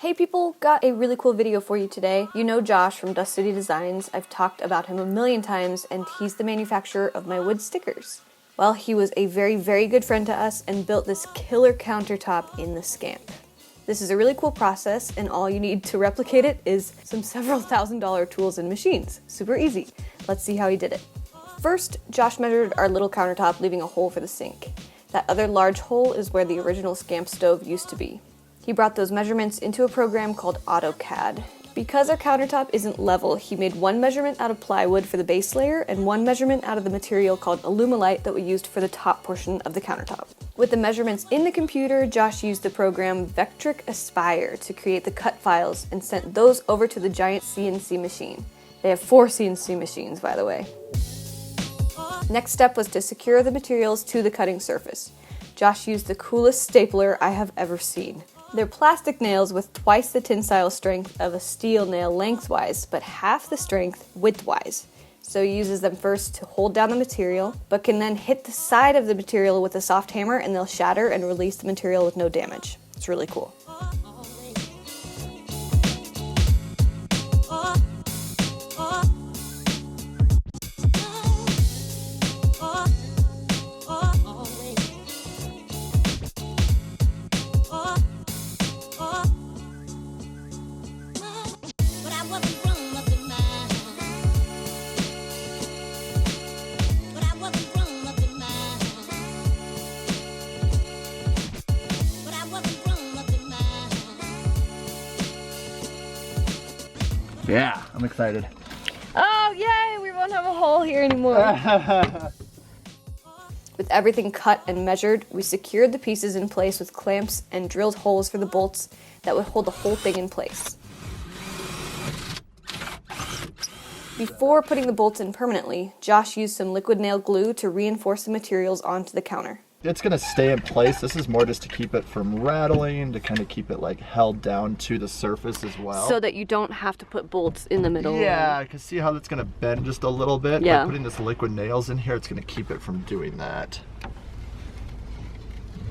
Hey people, got a really cool video for you today. You know Josh from Dust City Designs. I've talked about him a million times, and he's the manufacturer of my wood stickers. Well, he was a very, very good friend to us and built this killer countertop in the Scamp. This is a really cool process, and all you need to replicate it is some several $1,000 tools and machines. Super easy. Let's see how he did it. First, Josh measured our little countertop, leaving a hole for the sink. That other large hole is where the original Scamp stove used to be. He brought those measurements into a program called AutoCAD. Because our countertop isn't level, he made one measurement out of plywood for the base layer and one measurement out of the material called Alumilite that we used for the top portion of the countertop. With the measurements in the computer, Josh used the program Vectric Aspire to create the cut files and sent those over to the giant CNC machine. They have 4 CNC machines, by the way. Next step was to secure the materials to the cutting surface. Josh used the coolest stapler I have ever seen. They're plastic nails with twice the tensile strength of a steel nail lengthwise, but half the strength widthwise. So he uses them first to hold down the material, but can then hit the side of the material with a soft hammer and they'll shatter and release the material with no damage. It's really cool. Yeah, I'm excited. Oh, yay! We won't have a hole here anymore. With everything cut and measured, we secured the pieces in place with clamps and drilled holes for the bolts that would hold the whole thing in place. Before putting the bolts in permanently, Josh used some liquid nail glue to reinforce the materials onto the counter. It's gonna stay in place. This is more just to keep it from rattling, to kind of keep it like held down to the surface as well. So that you don't have to put bolts in the middle. Yeah, I can see how that's gonna bend just a little bit. Yeah. By putting this liquid nails in here, it's gonna keep it from doing that.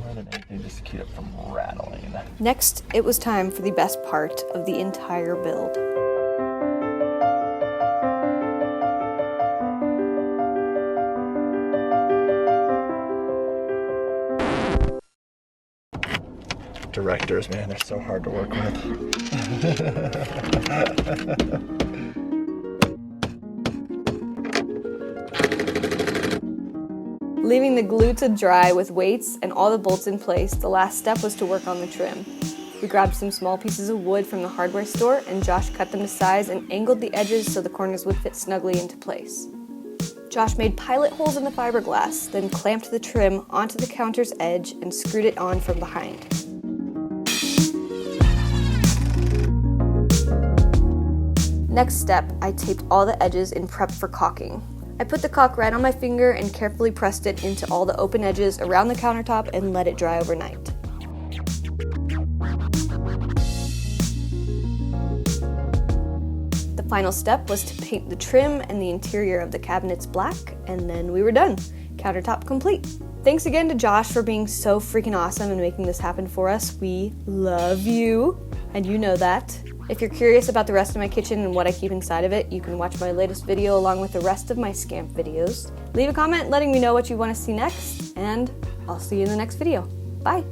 More than anything, just to keep it from rattling. Next, it was time for the best part of the entire build. Directors, man, they're so hard to work with. Leaving the glue to dry with weights and all the bolts in place, the last step was to work on the trim. We grabbed some small pieces of wood from the hardware store and Josh cut them to size and angled the edges so the corners would fit snugly into place. Josh made pilot holes in the fiberglass, then clamped the trim onto the counter's edge and screwed it on from behind. Next step, I taped all the edges in prep for caulking. I put the caulk right on my finger and carefully pressed it into all the open edges around the countertop and let it dry overnight. The final step was to paint the trim and the interior of the cabinets black, and then we were done. Countertop complete. Thanks again to Josh for being so freaking awesome and making this happen for us. We love you, and you know that. If you're curious about the rest of my kitchen and what I keep inside of it, you can watch my latest video along with the rest of my Scamp videos. Leave a comment letting me know what you want to see next, and I'll see you in the next video. Bye!